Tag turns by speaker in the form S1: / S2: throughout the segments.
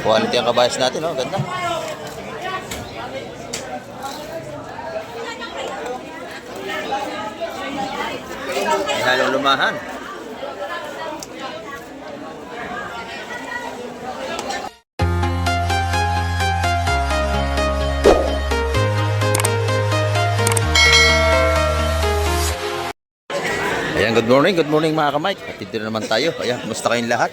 S1: Quality ang kabayas natin, oh. Ganda. May halong lumahan. Ayan, good morning mga kamike. At dito na naman tayo. Ayan, kumusta kayong lahat?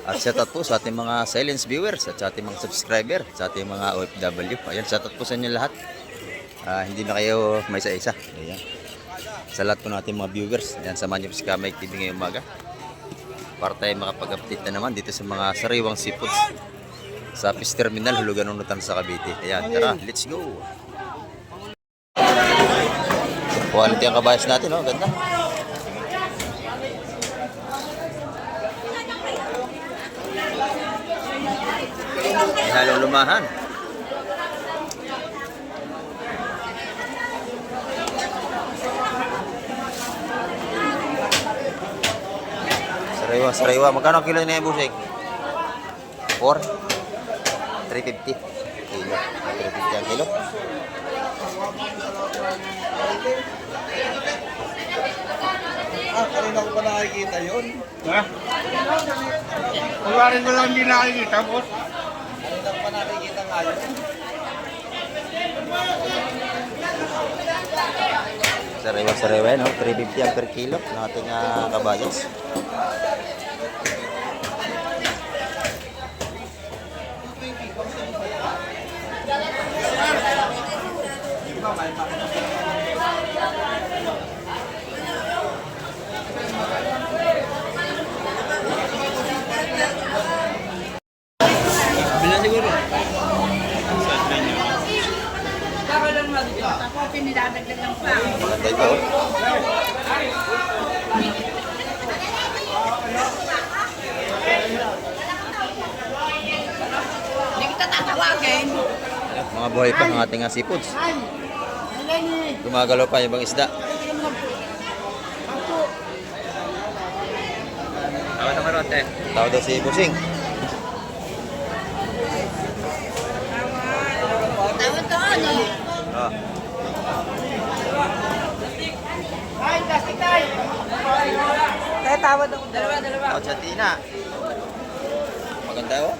S1: At shoutout po sa ating mga silence viewers at sa ating mga subscriber, sa ating mga OFW. Ayan, shoutout po sa inyo lahat. Hindi na kayo may isa-isa. Ayan. Sa lahat po natin mga viewers. Ayan, samahan niyo po si Kamike TV ngayong umaga. Para tayo makapag-update na naman dito sa mga sariwang seafoods sa Fish Terminal, Hulugan ng Nutan sa Cavite. Ayan, tara, let's go! Quality ang kabayas natin, oh. Ganda. May halong lumahan. Sariwa. Magkano kilo na yung busik? 4? 350 kilo. 350 ang kilo.
S2: Kanina ko pa nakikita yun.
S3: Ha? Wala rin ko lang hindi nakikita, boss.
S2: Kanina ko pa nakikita nga yun.
S1: Sariwa, no? 350 ang per kilo ng ating kabayas.
S3: Bilang siguro.
S4: Ako pinidadagdag ng pa.
S1: Maganda ito, oh.
S4: Hindi kita tatawagin.
S1: Mga buhay pa ng ating seafoods. Gumagalaw pa yung ibang isda.
S3: Ako sa karote.
S1: Tawag daw si Busing.
S4: Tawag to ano?
S1: Oh.
S4: Kaya tawad ako. Dalawa.
S1: Tawag sa Tina. Maganda, oh.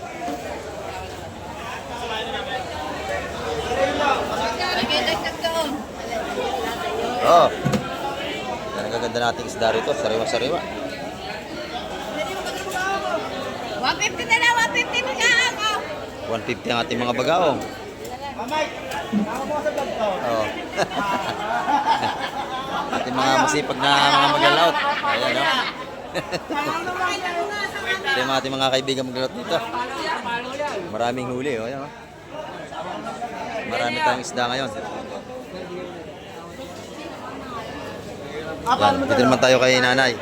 S4: May dagdag doon.
S1: Oh. Yan ang gaganda nating isda rito. Sariwa.
S4: 150 na lang, 150 na lang ako.
S1: 150 ang ating mga bagaong.
S2: Mamay, ako mo sa vlog ko.
S1: Oh. Ating mga masipag na mga maglalaot. Ayan, no? Ito yung ating mga kaibigan maglalaot dito. Maraming huli, oh. Ayan, oh. Marami tayong isda ngayon. Yan, dito naman tayo kay nanay.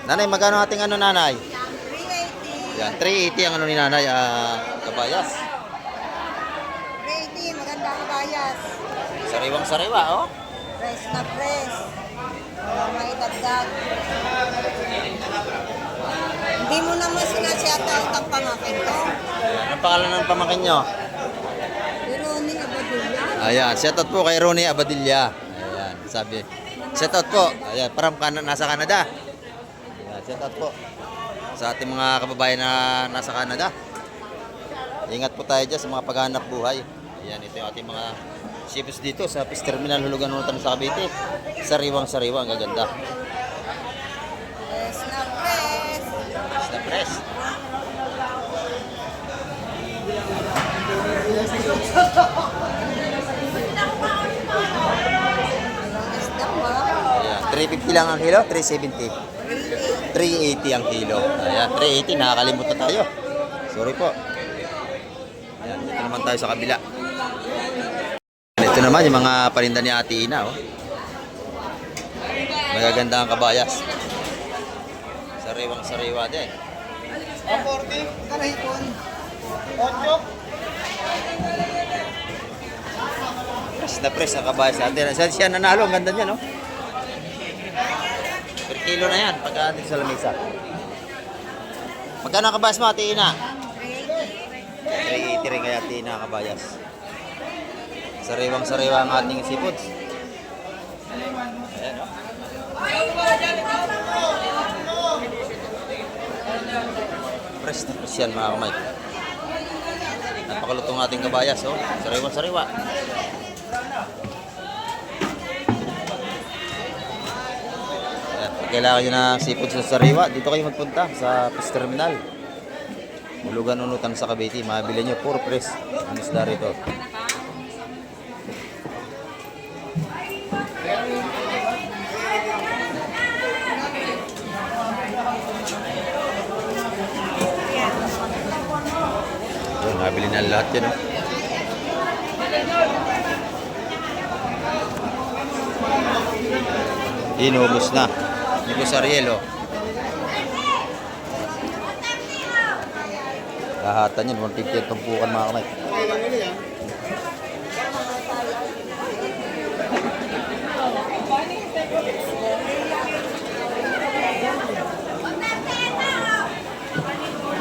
S1: Nanay, magkano ating ano, nanay?
S4: 380.
S1: Yan, 380 ang ano ni nanay, kabayas.
S4: 380, maganda ang bayas.
S1: Sariwang-sariwa, oh.
S4: Fresh na fresh. Wala may dagdag. Hindi mo naman sinasyatout ang pamakin ko.
S1: Anong pangalan ng pamangkin nyo?
S4: Ironing Abadilla.
S1: Ayan, shoutout po kay Ronnie Abadilla. Ayan, sabi. Shoutout po. Ayan, parang nasa Canada. Ayan, shoutout po sa ating mga kababayan na nasa Canada. Ingat po tayo dyan sa mga paghahanap buhay. Ayan, ito yung ating mga seafoods dito sa Fish Terminal, Hulugan ng Nutan sa Cavite. Sariwang-sariwa, ang gaganda.
S4: Fresh na fresh.
S1: Basta press.
S4: Ang isda mo.
S1: Ayan, 350 lang ang kilo, 370. 380 ang kilo. Ayan, 380, nakakalimutan tayo. Sorry po. Ayan, dito naman tayo sa kabila. Ito naman yung mga parinda ni Ate Ina, oh. Magaganda ang kabayas. Sariwang-sariwa din.
S2: 40, kanahipon. 8.
S1: Press na press ang kabayas natin. Saan siya nanalo? Ang ganda niya, no? Per kilo na yan pagka dito sa lamisa. Magkano ang kabayas mo, Ate Ina?
S4: 380.
S1: kay Athena Kabayas. Sariwang-sariwa ang ating seafoods. Ayan, oh. Fresh na fresh yan mga kamay. Napakalutong ating kabayas, oh. Sariwang-sariwa. Ayan, pag kailangan nyo ng seafood sa sariwa, dito kayo magpunta sa Fish Terminal. Ulugan unutan sa Cavite, mabili nyo puro fresh ang isda rito. Yun, nabili na lahat yun. Oh. Inubos na. Hindi ko sa Ariel, oh. Lahatan yun, 150 ang tumpukan mga kamay.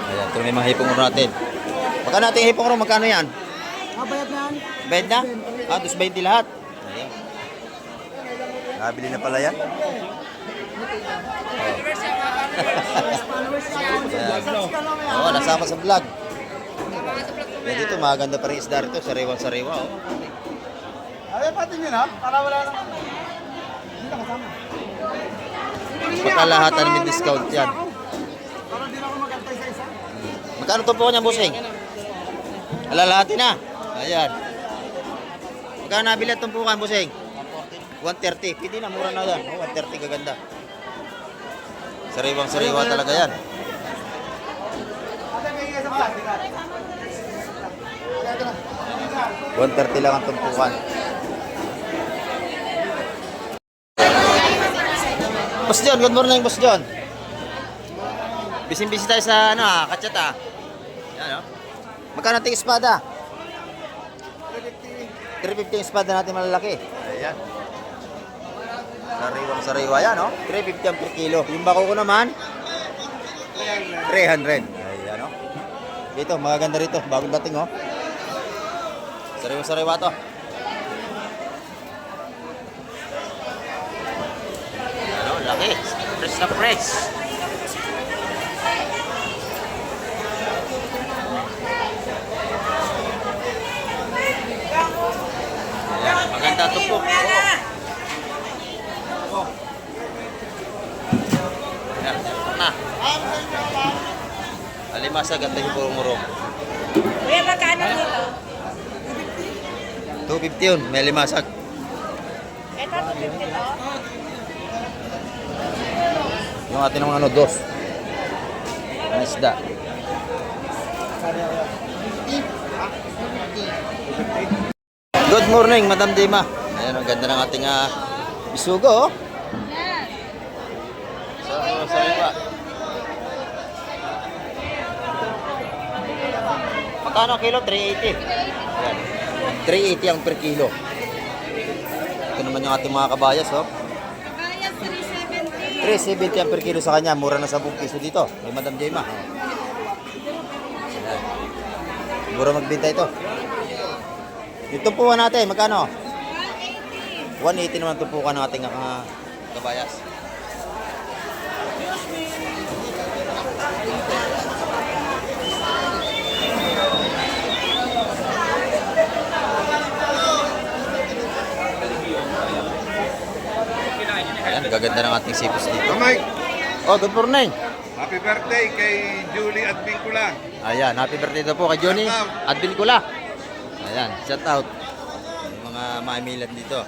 S1: Ayan, ito may mga hipong uro natin. Magkano natin hipong uro? Magkano yan?
S2: Bayad na yan.
S1: Bayad na? Ah, 220 lahat. Ayan. Nabili na pala yan. Oo, nasama sa vlog. Yan dito, maganda pa rin isda rito. Sariwang-sariwa, oh.
S2: Ay, pati nyo na. Para wala lang. Hindi na kasama.
S1: Pagkalahatan may discount yan.
S2: Para di na ako magantay sa isa.
S1: Magkano ito po niya, busing? Alalahati na. Ayan. Magkano nabili at tumpukan, busing? 130. Pwede na, mura na yan. Oh, 130 kaganda. Sariwang-sariwa talaga yan.
S2: Ate, may isa pa.
S1: 130 lang ang tumpukan. Boss John, good morning, Boss John. Bising-busy tayo sa Katsat, ah. Yan, oh. Magkano natin espada? 350 yung espada natin malalaki. Ayan. Sariwang-sariwa yan, oh. 350 ang per kilo. Yung bako ko naman, 300. Ayan, oh. Dito, magaganda rito. Bagong dating, oh. Sariwa-sariwa to. Ano, laki. Fresh na fresh. Ayan, maganda to po. Ayan, na. Alimasa, ganda yung burong-urong.
S4: Kuya, magkano dito?
S1: 250 yun, may limasag.
S4: Ito, 250 to?
S1: Yung atin ng dos. Ang isda. Good morning, Madam Dima. Ayan, ang ganda ng ating bisugo, oh. Sa iba. Magkano ang kilo? 380. Ayan. 380 ang per kilo. Ito naman yung ating mga kabayas, oh.
S4: Kabayas, 370.
S1: 370 ang per kilo sa kanya. Mura na 10 piso dito. May Madam Jema. Ayan. Mura magbenta ito. Yung tumpukan natin, magkano?
S4: 180.
S1: 180 naman tumpukan ng ating kabayas. Ayan, gaganda ng ating sipos dito.
S3: Mike,
S1: Oh, good morning.
S3: happy birthday kay Julie at Vincula.
S1: Ayan, happy birthday daw po kay Johnny at Bincula. Ayan, shout out. Yung mga maimilan dito.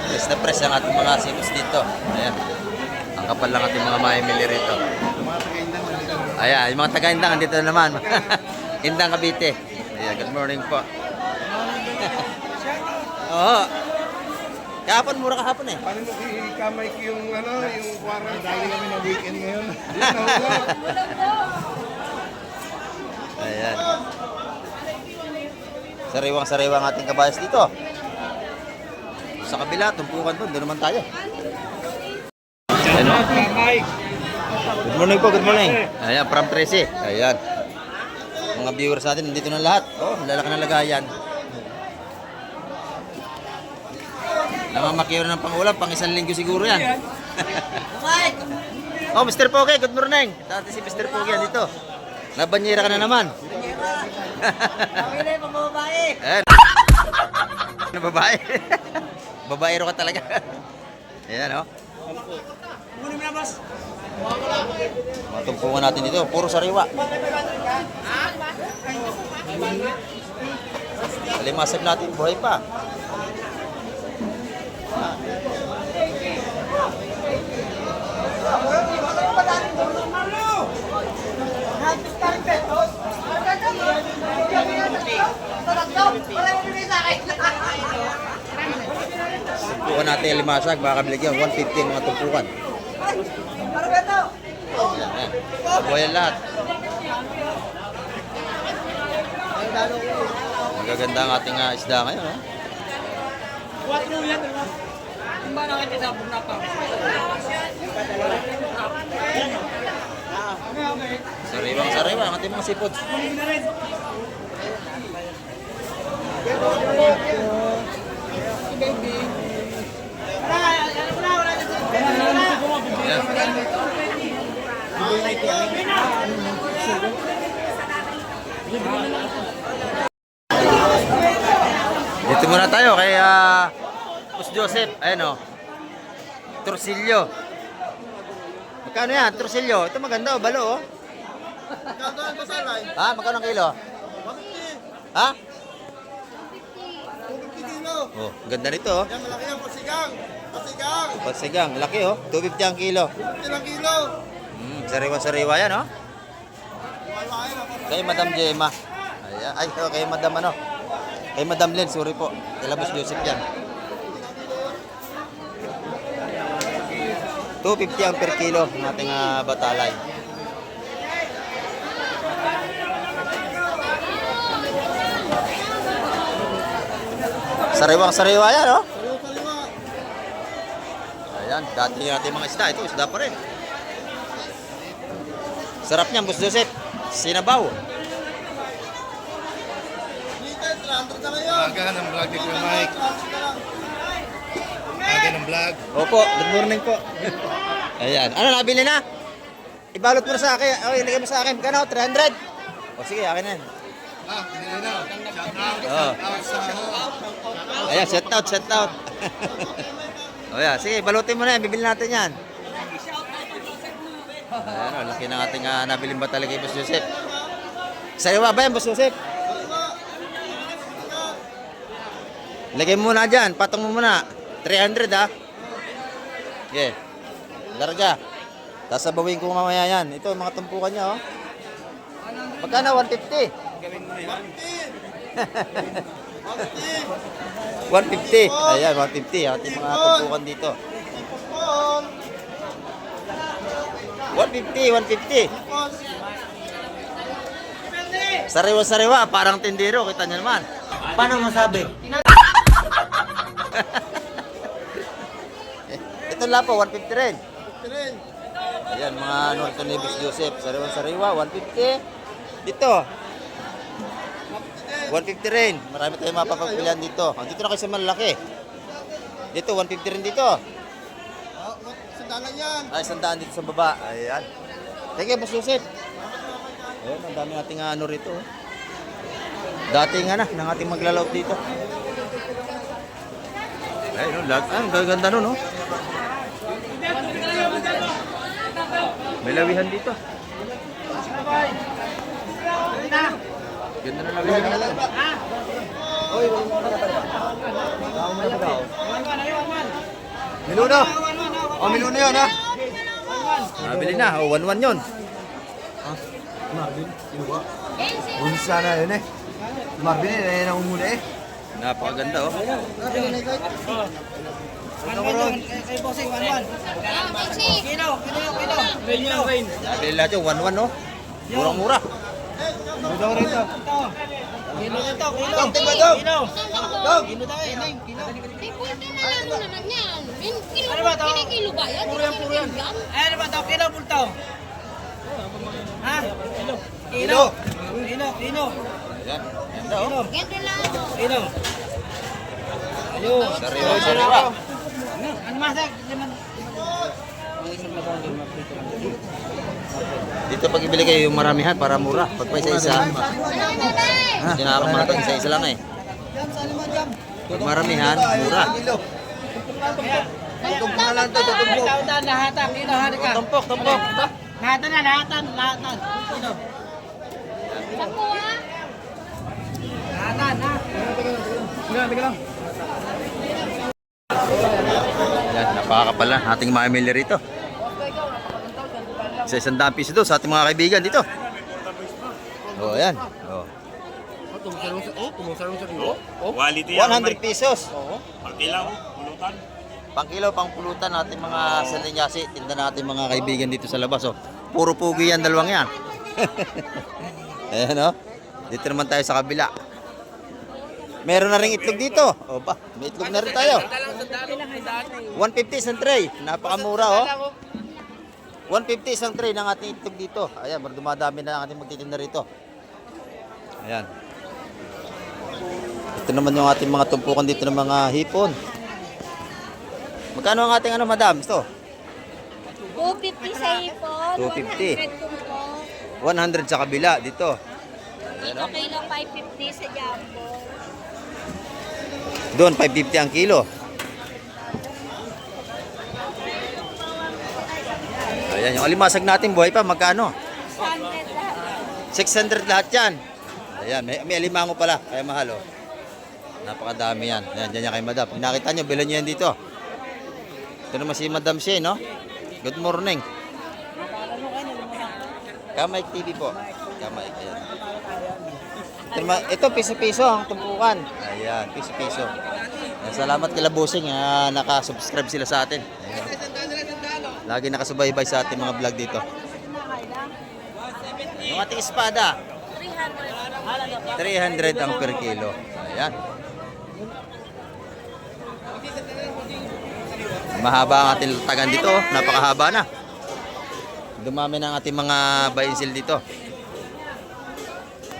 S1: Press na press ang ating mga sipos dito. Ayan. Ang kapal lang ating mga maimili rito. Ayan, yung mga taga-Indang dito naman. Indang Cavite. Ayan, good morning po. Oo. Kahapon, mura kahapon eh.
S3: Paano mo ikamay ko yung yung warang? Dali kami na weekend ngayon.
S1: Ayan. Sariwang-sariwa ang ating kabayas dito. Sa kabila, tumpukan doon naman tayo. Ayan, oh.
S3: Mike.
S1: Good morning po, good morning. Ayan, from 13. Ayan. Mga viewers natin, nandito na lahat. Oh, lalaki na lagayan. Namamakiyo na ng pangulam, pang isang linggo siguro yan. Oh, Mr. Pogi, good morning. Dati si Mr. Pogi yan dito. Nabanyera ka na naman. Ayan. Ano babae? Babaero ka talaga. Ayan, oh. Matumpungan natin dito, puro sariwa. Alimasag natin, buhay pa. Tumpukan natin yung limasag, baka biligyan 150 mga tumpukan. Ayan. Buhay lahat. Magaganda ang ating isda ngayon. Oh. Sariwang sariwa ang ating mga seafoods. Dito muna tayo kay Boss Joseph. Ayan, oh. Torsilyo. Magkano yan? Torsilyo. Ito maganda, oh. Balo, oh. Ha? Magkano ang kilo?
S2: 150.
S1: Ha?
S2: 250 kilo.
S1: Oh, ganda nito, oh.
S2: Yan, malaki yan. Pasigang. Pasigang.
S1: Pasigang, laki, oh. 250 ang kilo.
S2: 50 lang kilo.
S1: Sariwa-sariwa yan, oh.
S2: Malaki na.
S1: Kay Madam Gemma. Ayan. Ay, oh, kay Madam ano. Kay Madam Len, sorry po. Kay Boss Joseph yan. 250 ang per kilo ng ating batalay. Sariwang-sariwa yan, oh.
S2: Saliwa-saliwa.
S1: Ayan, dati natin mga isda. Ito, isda pa rin. Sarap niyan, Boss Joseph. Sinabaw.
S2: Dito, 300 na ngayon.
S3: Aga ng vlog ni Kuya Mike.
S2: 300 na lang.
S3: Aga ng vlog.
S1: Opo, good morning po. Ayan. Ano, nabili na? Ibalot mo na sa akin. O, ilagay mo sa akin. Kano? 300? O, sige, akin na yan.
S3: Hindi na.
S1: Oh. Ayan, set out, set out. O, yan. Sige, balutin mo na yan. Bibili natin yan. Ayan, o, laki ng ating nabiling batali kay Boss Joseph. Sariwa ba yan, Boss Joseph? Lagay mo muna dyan. Patong mo muna. 300, ha? Okay. Larga. Tapos sabawin ko mamaya yan. Ito, mga tumpukan niya, oh. Magkano? 150? 150. Ayan, 150. Ating mga tumpukan dito. 150, 150. Sariwa-sariwa, parang tindero. Kita niyo naman. Paano masabi? Ito lang po, 150 rin. Ayan, mga ano ito ni Boss Joseph. Sariwa-sariwa, 150. Dito. 150 rin. Marami tayong mapapagpilian dito. Dito na kayo sa malaki. Dito, 150 rin dito.
S2: Sandalan yan.
S1: Ay, 100 dito sa baba. Ayan. Thank you, Boss Joseph. Ayan, ang dami nating ano rito. Dating ng ating maglalaot dito. Ayun, ang gaganda nun, no? May lawihan dito. Ganda na lawihan nila. Oy, Minuno. Oh, minuno yun, ha? Nabili na. Oh, 1-1 yun.
S2: Marvin, sino ba? Bunsa na yun eh. Marvin, eh, nangunguna eh.
S1: Napakaganda, oh.
S4: Kay Bossing, 1-1. Kilo.
S1: Nabili lahat yun, 1-1, no? Murang-mura.
S2: Daw rito.
S4: Kilo nito, kilo.
S2: Dong, tingnan daw.
S4: Kilo.
S2: Dong.
S4: Kilo tayo, kilo.
S5: ano naman yan? Kilo,
S2: Ano ba to?
S5: kinikilo ba yan?
S2: Puro yan, puro yan.
S5: Kinikilo
S2: Ano ba ito? Kilo, bulto? Ha? Kilo. Kilo. Kilo.
S1: Ayan. Ganda oh.
S5: Ganito lang.
S2: Kilo. Ayun.
S1: Sariwa, sariwa.
S2: Ano masag?
S1: Dito pag ibili kayo yung maramihan para mura. Pag pa isa-isa.
S5: Ano nanay?
S1: Hindi nakakamatag, isa-isa lang eh. Pag maramihan, mura.
S2: Tautan, lahatan. Kilo, hari ka.
S1: Tumpok, tumpok.
S2: Lahatan na, lahatan. Lahatan. Kilo.
S5: Sampo ha?
S2: Lahatan, ha? Tiga lang.
S1: Yan, napakakapal na ating mamili rito. Sa 100 piso doon sa ating mga kaibigan dito. Oh, ayan. Oh.
S3: Quality yan.
S1: 100 pesos.
S3: Pagkilaw, pulutan.
S1: Pang kilo, pang pulutan natin mga salinyasi. Tinda natin mga kaibigan dito sa labas. Oh. Puro pugi yan, dalawang yan. Ayan oh. Dito naman tayo sa kabila. Meron na rin itlog dito. O ba, may itlog na rin tayo. 150 isang tray. Napakamura oh. 150 isang tray ng ating itlog dito. Ayan, dumadami na ang ating magtitinda rito. Ayan. Ito naman yung ating mga tumpukan dito ng mga hipon. Magkano ang ating ano, madam? Ito?
S5: 250 sa ipon.
S1: 250.
S5: 100 tumpo.
S1: 100 sa kabila dito.
S5: Dito kilo 550 sa jumbo.
S1: Doon 550 ang kilo. Ayan, yung alimasag natin buhay pa magkano?
S5: 600 lahat.
S1: 600 lahat 'yan. Ayan, may alimango pala, kaya mahal oh. Napakadami yan. Ayan, dyan yan kay Madam. Pag nakita nyo, bilhan nyo yan dito. Ito naman si Madam Shea, no? Good morning. Kamaik TV po. Kamaik, ayan. Ito, piso-piso ang tumpukan. Ayan, piso-piso. Ayan, salamat kila Busing, nakasubscribe sila sa atin. Ayan. Lagi nakasubaybay sa ating mga vlog dito. Yung ating espada, 300 ang per kilo. Ayan. Mahaba ang ating tagan dito, oh. Napakahaba na. Dumami na ang ating mga bainsil dito.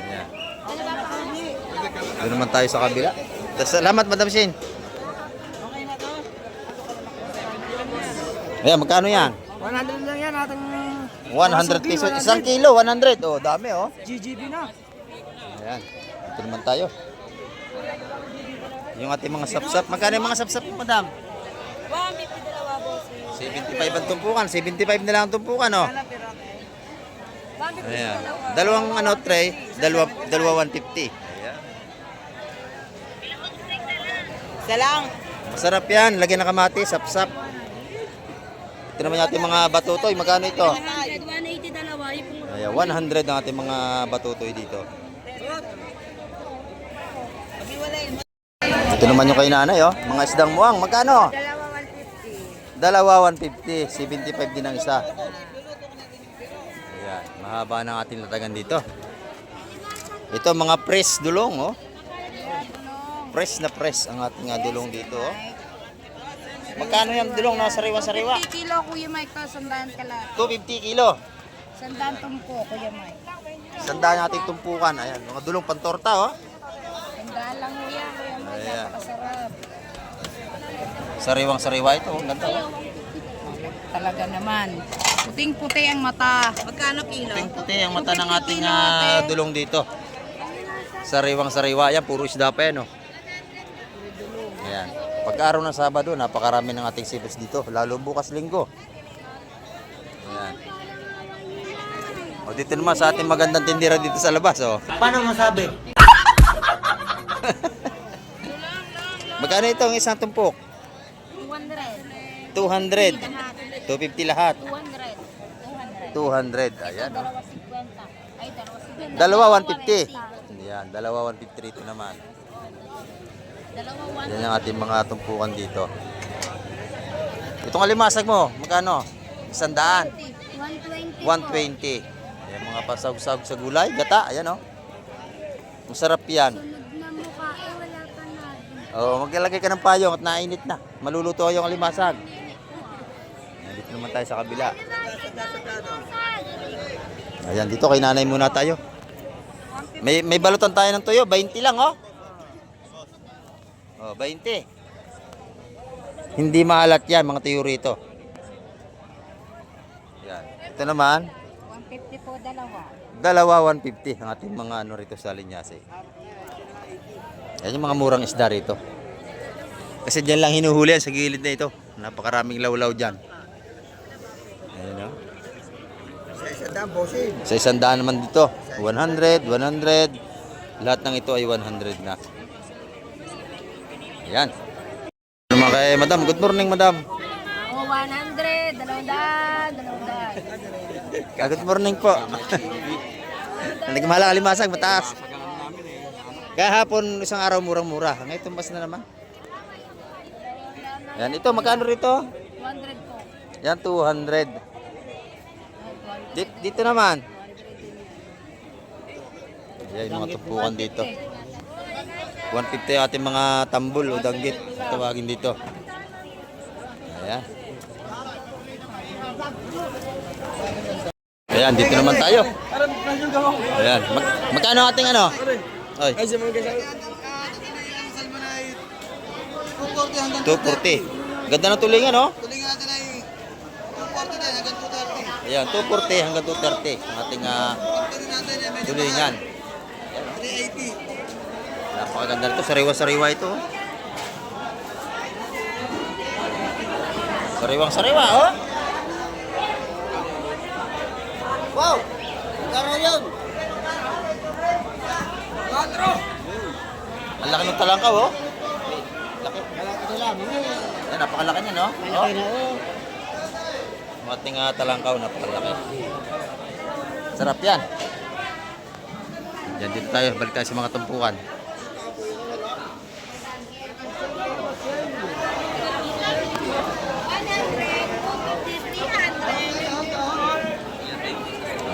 S1: Ayan. Doon naman tayo sa kabila. Salamat, Madam Shin. Ayan, magkano yan?
S2: 100 lang yan ating
S1: 100 pesos. Isang kilo, 100. Oh, dami oh.
S2: GGB na.
S1: Ayan. Ito naman tayo. Yung ating mga sapsap. Magkano yung mga sapsap, Madam?
S5: 150 dalawa boss.
S1: 75 ang tumpukan. 75 na lang ang tumpukan, oh. Ayan. Dalawang ano, tray. Dalawa 150. Ayan.
S4: Isa lang.
S1: Masarap yan. Lagyan ng kamatis, sapsap. Ito naman yung ating mga batutoy. Magkano ito?
S5: 180 dalawa.
S1: Ayan, 100 ang ating mga batutoy dito. Ito naman yung kay nanay, oh. Mga isdang muang. Magkano? Dalawa 150. 75 din ang isa. Ayan, mahaba ng ating latagan dito. Ito mga press dulong, oh. Press na press ang ating dulong dito, oh. Magkano yung dulong na sariwa-sariwa?
S4: 50 kilo, Kuya Mike, to. Sandaan ka lang.
S1: 250 kilo.
S4: Sandaan tumpo, Kuya Mike.
S1: Sandaan nating tumpukan. Ayan, mga dulong pantorta, oh.
S4: Sandaan lang mo yan, Kuya Mike.
S1: Ayan.
S4: Napakasarap.
S1: Sariwang-sariwa ito. Ang ganda, oh.
S4: Talaga naman. Puting-puti ang mata. Magkano kilo?
S1: Puting-puti ang mata ng ating dulong dito. Sariwang-sariwa yan. Puro isda pa yan, oh. Ayan. Pag-araw ng Sabado, napakarami ng ating sibos dito. Lalo bukas linggo. Ayan. O dito naman sa ating magandang tindira dito sa labas, oh.
S2: Paano masabi?
S1: Magkano ito ang isang tumpok?
S5: 200.
S1: 200. 250 lahat.
S5: 200.
S1: 200. Ayan, oh.
S5: Dalawa 50.
S1: Dalawa 150. Ayan, dalawa 150 rito naman.
S5: Dalawa 1.
S1: Yan ang ating mga tumpukan dito. Itong alimasag mo, magkano? 100.
S5: 120.
S1: 120. Ayan, mga pasag-sag sa gulay, gata, ayan oh. Masarap yan.
S5: Sunod na mukha wala pa natin.
S1: Oh, maglalagay ka ng payong at nainit na. maluluto yung alimasag. Dito naman tayo sa kabila. Ayan, dito kay nanay muna tayo. May balutan tayo ng tuyo, 20 lang oh. Oh, 20. Hindi maalat yan, mga tuyo rito. Yan. Ito naman,
S5: 150 po, dalawa.
S1: dalawa 150 ang ating mga ano rito sa Linyase. Yan yung mga murang isda rito. Kasi dyan lang hinuhuli yan sa gilid na ito. Napakaraming lawlaw dyan. Ayan o. Sa isang daan naman dito. 100, 100. Lahat ng ito ay 100 na. Ayan. Naman kay madam. Good morning, madam.
S5: O, 100, 200.
S1: Good morning po. Nagmahal alimasag, mataas. Kahapon isang araw murang-mura. Ngayon tumbas na naman. Yan, ito magkano rito?
S5: 200 po.
S1: Yan, 200. Dito naman. Yan, yung mga tupukan dito. 150 ating mga tambol o danggit. Tawagin dito. Ayan. Ayan, dito naman tayo. Ayan. Magkano ating ano? Oy. 240. Ganda ng tulingan, no?
S2: Tulingan natin ay 240 din hanggang 230.
S1: Ayan, 240 hanggang 230 ang ating
S2: Tuloy natin yan, medyo
S1: tulingan.
S2: 380.
S1: Napakaganda nito. Sariwa-sariwa ito. Sariwang-sariwa, oh.
S2: Wow! Karo yun! 4!
S1: Ang laki ng talangkaw, oh. Laki. Ayan, napakalaki niya, no? Oh. Ang ating talangkaw, napakalaki. Sarap yan. Diyan dito tayo. Balik tayo sa mga tumpukan.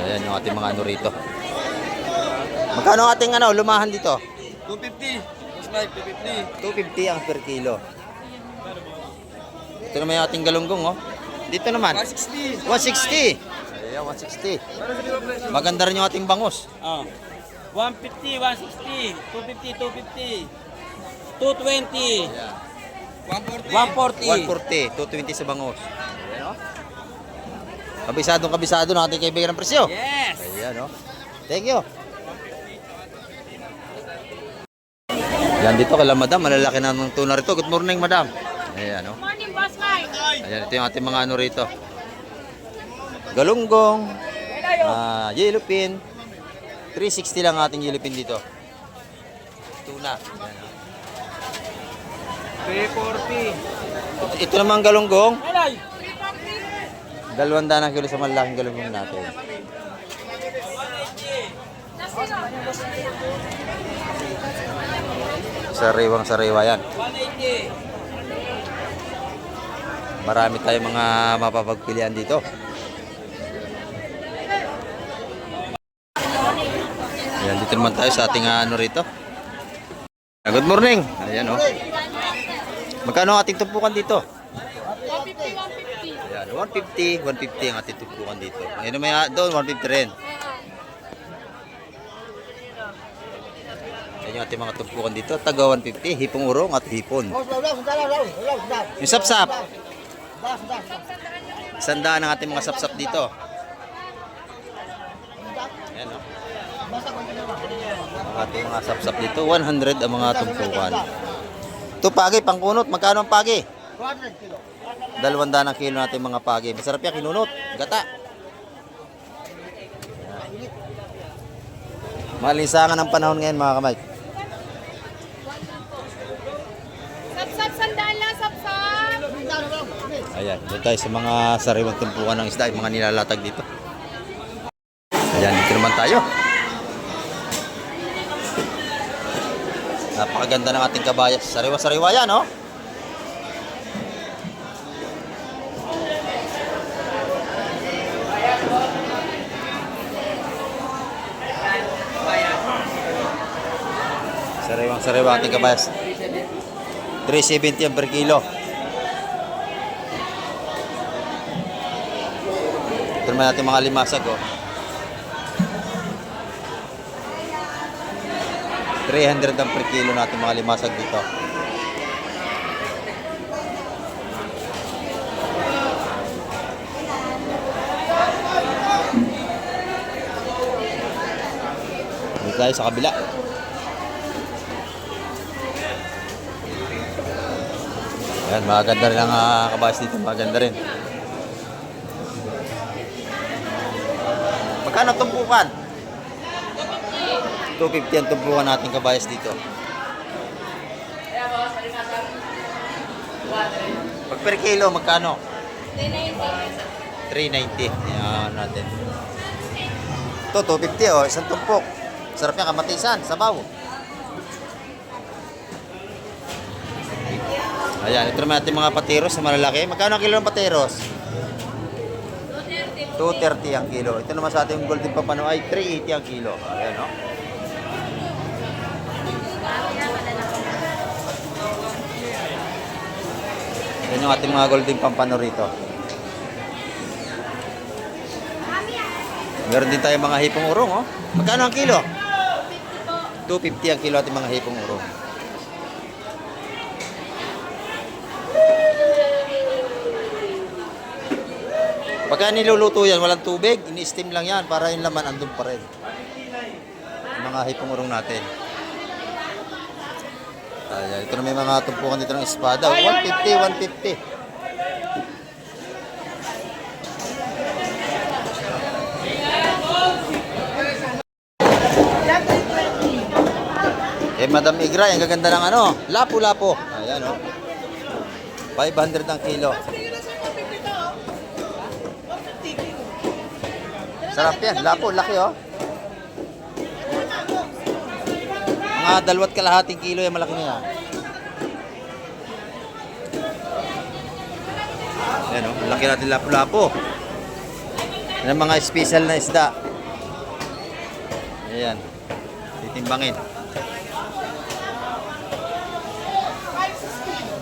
S1: Ayan yung ating mga ano rito. Magkano ang ating ano, lumahan dito?
S2: 250. Slide, 250.
S1: 250 ang per kilo. Ito naman yung ating galunggong, oh. Dito naman.
S2: 160.
S1: 160. Ayan, 160. Maganda rin yung ating bangus.
S6: Oh. 150, 160, 250, 250, 220,
S1: Ayan.
S6: 140.
S1: 140, 220 sa bangus. Ayan, oh. Kabisado na ating kaibigan ng presyo.
S6: Yes!
S1: Ayan, oh. Thank you. Yan dito kala madam, malalaki na ng tuna rito. Good morning, madam. Ayan, oh.
S5: Morning, Boss Mike.
S1: Ayan, ito yung ating mga ano rito. Galunggong, yellowfin. 360 lang ating yellowfin dito. Tuna. Ayan, oh.
S2: 340.
S1: Ito naman galunggong.
S6: Alay!
S1: 200 ang kilo sa malaking galunggong natin. Sariwang-sariwa yan.
S6: 180.
S1: Marami tayong mga mapapagpilian dito. Ayan, dito naman tayo sa ating ano rito. Good morning. Ayan, oh. Magkano ang ating tumpukan dito?
S5: 150, 150.
S1: Ayan, 150, 150 ang ating tumpukan dito. Ayan naman doon, 150 rin. Ayan yung ating mga tumpukan dito. Taga 150, hipong urong at hipon. Yung sapsap. 100 ang ating mga sapsap dito. Ayan, oh. Ang ating mga sapsap dito, 100 ang mga tumpukan. Ito pagi, pangkunot. Magkano ang pagi?
S2: 200 kilo.
S1: 200 ang kilo natin mga pagi. Masarap yan, kinunot. Gata. Malinsangan ang panahon ngayon mga kamay.
S5: Sapsap, sandaan lang, sapsap.
S1: Ayan, doon tayo sa mga sariwang tumpukan ng isda, yung mga nilalatag dito. Ayan, dito naman tayo. Napakaganda ng ating kabayas. Sariwa-sariwa yan, oh. Sariwang-sariwa ating kabayas. 370 ang per kilo. Ito naman natin mga limasag, oh. 300 ang per kilo natin mga limasag dito. Dito tayo sa kabila. Ayan, maganda rin ang kabayas dito. Maganda rin. Magkano tumpukan? 250 ang tumpukan natin kabayas dito. Pag per kilo, magkano? 390. Yan natin. Ito, 250 oh. Isang tumpok. Sarap yan, kamatisan, sabaw. Ayan, ito naman natin mga patiros na malalaki. Magkano ang kilo ng patiros? 230 ang kilo. Ito naman sa ating golden papano ay 380 ang kilo. Ayan, no? Ayan yung ating mga golden pampano rito. Meron din tayo mga hipong urong, oh. Magkano ang kilo? 250 ang kilo ating mga hipong urong. Pagka niluluto yan, walang tubig, ini-steam lang yan para yung laman andun pa rin. Yung mga hipong urong natin. Ayan, ito na may mga tumpukan dito ng espada. 150, 150. Eh, Madam Igra, ang gaganda ng ano, lapu-lapo. Ayan, oh. 500 ang kilo. Sarap yan. Lapo, laki oh. Mga 2 kalahating kilo yan, malaki na yan. Ayan oh, laki natin lapo-lapo. Yan ang mga special na isda. Ayan. Titimbangin.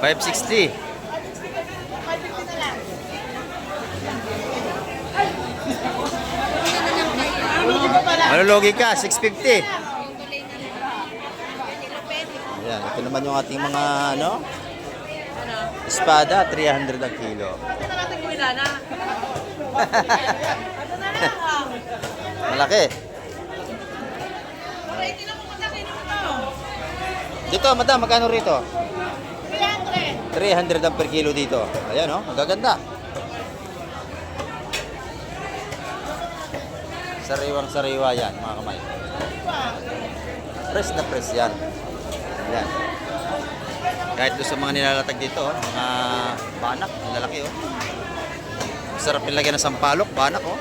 S1: 560. Malulugi ka, 650. Ayan, ito naman yung ating mga ano, espada, 300 ang kilo. Malaki. Dito, madam, magkano rito? 300 ang per kilo dito. Ayan, oh, magaganda. Sariwang-sariwa yan, mga kamay. Press na press yan. Ayan. Kahit doon sa mga nilalatag dito, oh, mga banak, ang lalaki, oh. Sarap nilagyan ng sampalok, banak, oh.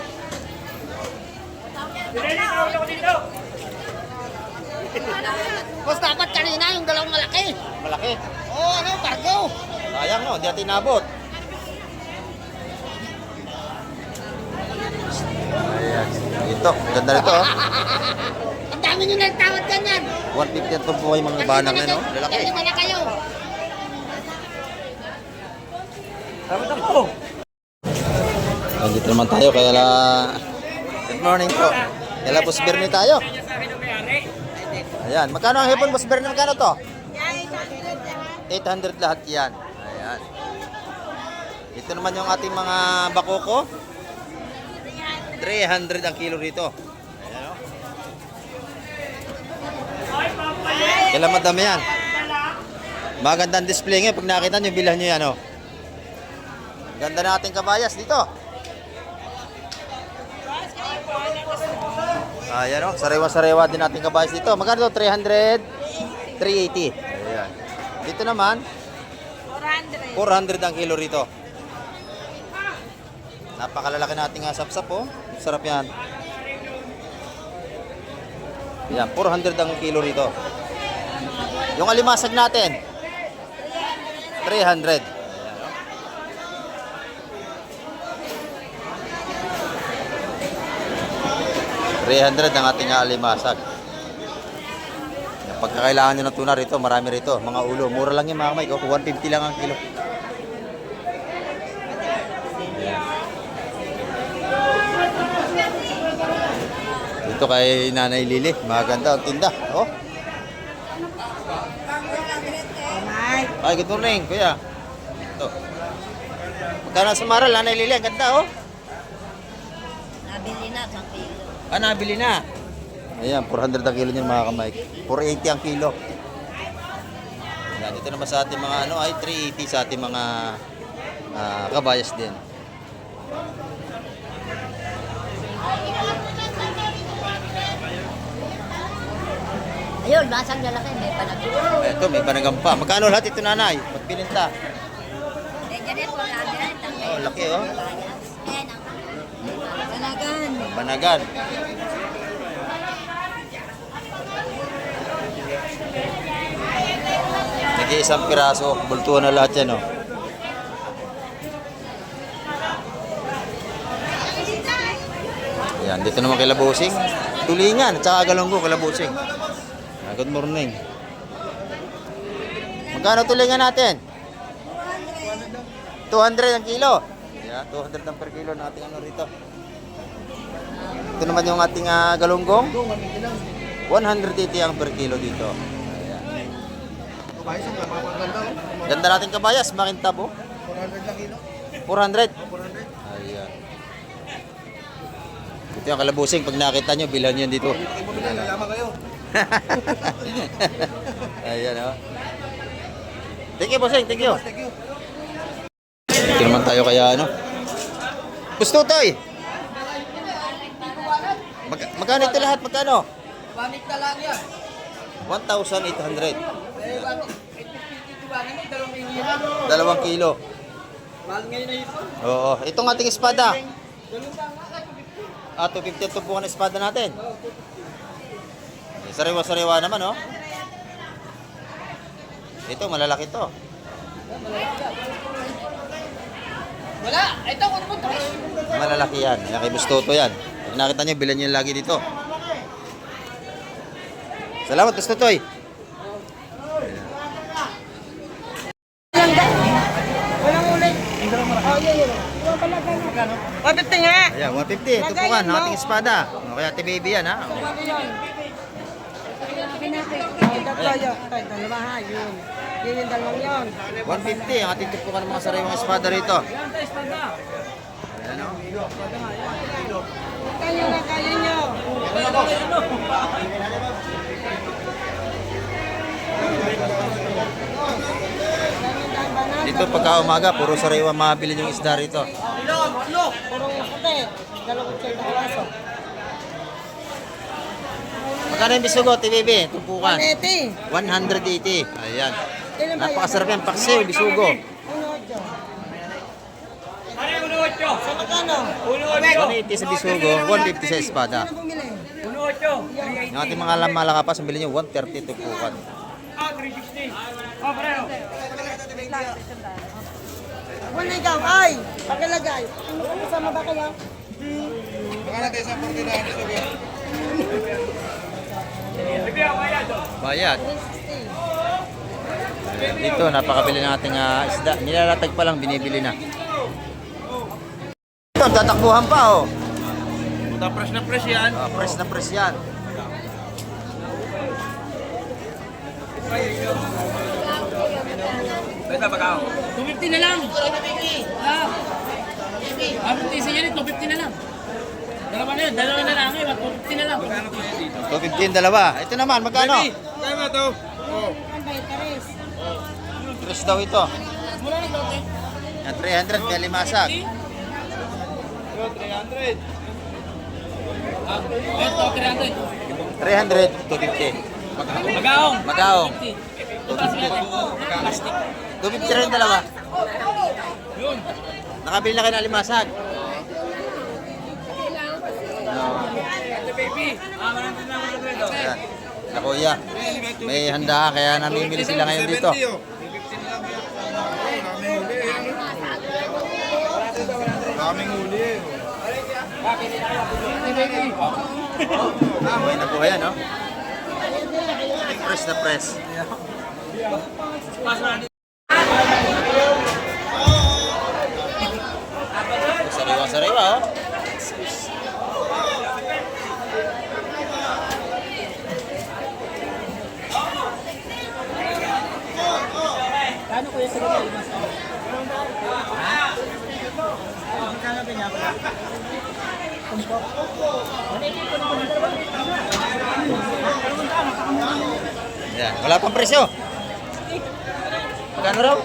S2: Boss, dapat kanina yung dalawang malaki.
S1: Malaki.
S2: Oo, ano, cargo.
S1: Sayang, no, hindi natin inabot. Ayan. Ito, ganda nito, oh.
S2: Ang dami nyo nagtawad ganyan.
S1: 150 ang tumpo yung mga banak na, no? Lalaki.
S2: Lima na kayo.
S1: Nandito naman tayo, kaya good morning po. Kaya Boss Bernie tayo. Ayan, magkano ang hipon, Boss Bernie? Magkano to? 800 lahat yan. Ayan. Ito naman yung ating mga bakoko. 300 ang kilo rito. Ayan, o. Kailan madami yan? Magandang display ngayon. Pag nakita nyo, bilhan nyo yan, o. Ganda na ating kabayas dito. Ayan, o. Sariwa-sariwa din ating kabayas dito. Magkano to? 300? 380. Ayan. Dito naman, 400 ang kilo rito. Napakalalaki nating sapsap, oh. Sarap yan. Yan, 400 ang kilo rito. Yung alimasag natin, 300. Ayan, oh. $300 ang ating alimasag. Pagkakailangan nyo ng tuna rito, marami rito. Mga ulo, mura lang yung mga kamay ko. 150 lang ang kilo. Ayan. Dito kay Nanay Lili. Maganda ang tinda. Oh. Ay, good morning, kuya. Ito. Magkano sa Maral, Nanay Lili? Ang ganda, oh.
S5: Nabili na, 1 kilo.
S1: Ah, nabili na. Ayan, 400 ang kilo niyan mga kamay. 480 ang kilo. Ayan, dito naman sa ating mga ano ay 380 sa ating mga kabayas din.
S5: Ayun, basang lalaki, may panag.
S1: Ito, may panagampa. Magkano lahat ito, nanay? Pagpilinta.
S5: Eh, ganyan po, ganyan.
S1: Oh, laki, oh.
S5: Ayan ang panagan.
S1: Banagan. Nag-iisang piraso. Bultuhan na lahat yan, oh. Ayan, dito naman kay Labusing. Tulingan, at saka Galunggo kay Labusing. Good morning. Magkano tulingan natin? 200 ang kilo. Yeah, 200 ang per kilo ng ating ano rito. Ito naman yung ating galunggong. 180 ang per kilo dito. Ayan. Ganda natin kabayas, makintab oh.
S3: 400 lang kilo.
S1: 400? Ayan. Ito yung kalabusing. Pag nakita nyo, bilhan yan dito.
S3: Yaman kayo.
S1: Ayan oh. Thank you, bossing. Thank you.
S3: Thank you.
S1: Dito naman tayo kaya ano. Gusto toy. Magkano ito lahat? Magkano?
S2: 1 na lang yan.
S1: 1,800.
S2: Eh, 850
S1: 2 kilo.
S2: Mahal ngayon na ito.
S1: Oo. Itong ating espada. 250 ang tumpukan ng espada natin. Sariwa-sariwa naman, oh. Ito, malalaki to.
S2: Wala, ito kung naman ito.
S1: Malalaki yan. Yan kay Bustoto yan. Pag nakita nyo, bilan nyo lagi dito. Salamat, Bustotoy.
S2: Walang ulit. Oh, yun. 150 nga.
S1: Ayan, 150. Tumpukan ng ating espada. Kaya ate baby yan, ha.
S2: Dalawa ha, yun. Yun yung dalawang yun.
S1: 150 ang ating tumpukan ng mga sariwang espada rito.
S2: Yan tayo, espada.
S1: Ayan, oh.
S2: Kaya na, kaya nyo.
S1: Dito pagka umaga, puro sariwa mabili yung isda rito.
S2: Purong kate. Dalawang sa kawaso.
S1: Magkano yung bisugo, TVB? Tumpukan.
S2: 180.
S1: 180. Ayan. Napakasarap yan. Paksiw, bisugo.
S2: Sa magkano?
S1: 180 sa bisugo, 150 sa espada.
S2: Ano bumili?
S1: Yung ating mga malakapas, ang bili nyo, 130 tumpukan.
S2: Wala ikaw, ay! Pagkalagay. Kasama ba kayo?
S3: Baka natin sa 49.
S1: Bayad. Dito, napakabili ng ating isda. Nilalatag pa lang, binibili na. Ito, tatakbuhan pa, oh.
S3: Press na press yan.
S1: Press na press yan.
S6: Beta ba kao? 250 na lang. Ah. Ano tisa yan? 250 na lang. Dalawa na yun. Dalawa na lang. 250 na lang.
S1: 250 dalawa. Ito naman, magkano?
S3: Kaya ba ito? Oh.
S1: Press daw ito.
S6: Mura na ito.
S1: Yan, 300, may limasag.
S3: 300.
S6: Ito, 300.
S1: 300, 250.
S6: Magaong.
S1: Magaong.
S6: 250. Plastic.
S1: 250 rin dalawa.
S6: Yun.
S1: Nakabili na kayo ng limasag.
S6: Baby. Marami na ako dito.
S1: Ayan. Na kuya, may handa kaya namimili sila ngayon dito.
S3: Daming huli.
S1: May na po ayan, no? Press na press. Sariwa-sariwa, oh. Yan, wala pang presyo. Magkano raw?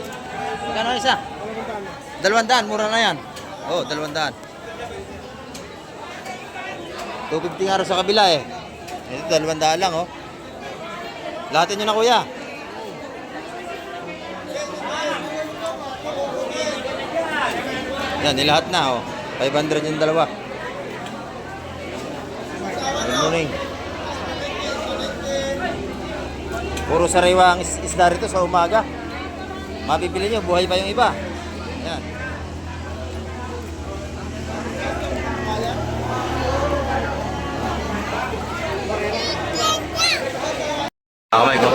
S1: Magkano ang isa? 200, mura na yan. Oh, 200. 250 nga raw sa kabila eh. Ito, 200 lang oh. Lahatin nyo na kuya. Yan, nilahat na oh. 500 yung dalawa. Good morning. Puro sariwa ang isda rito sa umaga. Mabibili nyo, buhay pa yung iba. Yan. Okay ko.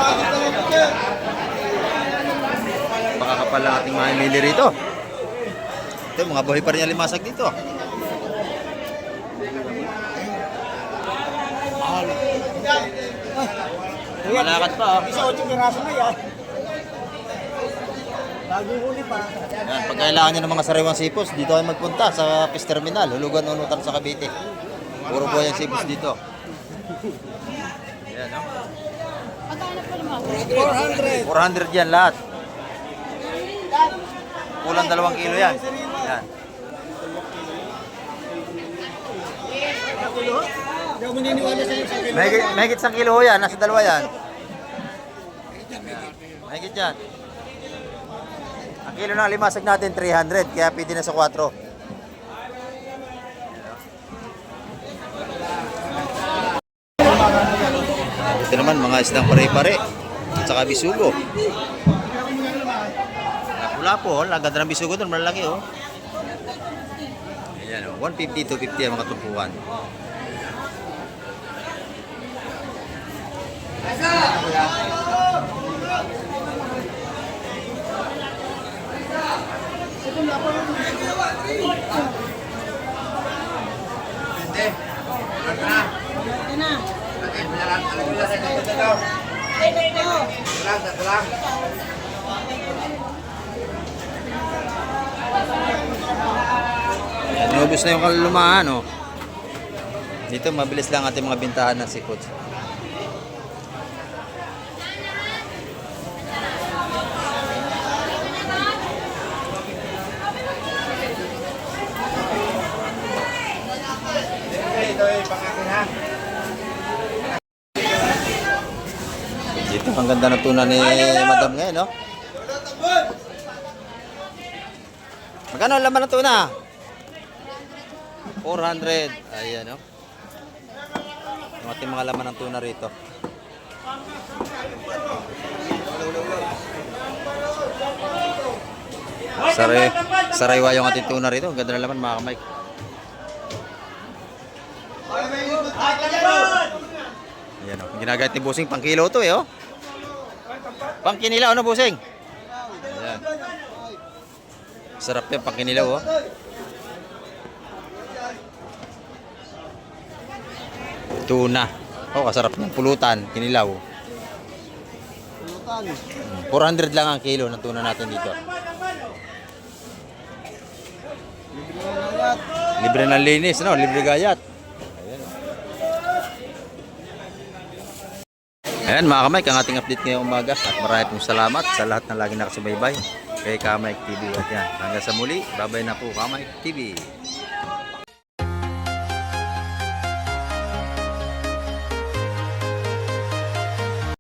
S1: Pakakapal lang ating mamimili rito. Ito, mga buhay pa rin yung limasag dito. Malakad pa oh.
S2: Isa 8 piraso na yan. Bagong huli pa.
S1: Yan, pag kailangan nyo ng mga sariwang sipos, dito kayo magpunta sa Fish Terminal, Hulugan Unutan sa Cavite. Puro buhay ang sipos dito. Yan, no? 400 yan lahat. Kulang 2 kilo yan. Yan.
S2: Hindi ako maniniwala sa iyo.
S1: Mahigit 1 kilo ho yan, nasa 2 yan. Mahigit yan. Ang kilo ng limasag natin 300, kaya pwede na sa 4. Ito naman mga isdang pare-pare at saka bisugo. Wala po, ang ganda ng bisugo doon, malaki oh. Ayan oh, 150 to 50 ang mga tumpuan. Inubos na yung kalumaan oh. Dito mabilis lang ating mga bintahan ng seafood. Dito ang ganda ng tuna ni Madam ngayon, no? Magkano ang laman ng tuna? 400. Ayan, no? Yung ating mga laman ng tuna rito. Saraywa yung ating tuna rito. Ang ganda ng laman, mga kamay. Ayan, oh. Ginagayat ni Busing, pang kilo to eh, oh. Pang kinilaw, ano Busing? Ayan. Sarap yan, pang kinilaw, oh. Tuna. Oh, kasarap ng pulutan, kinilaw. 400 lang ang kilo ng tuna natin dito. Libre ng linis, no? Libre gayat. Ayan mga kamay, ang ating update ngayong umaga at marami pong salamat sa lahat na lagi nakasubaybay kay Kamay TV. At yan, hanggang sa muli, babay na po Kamay TV.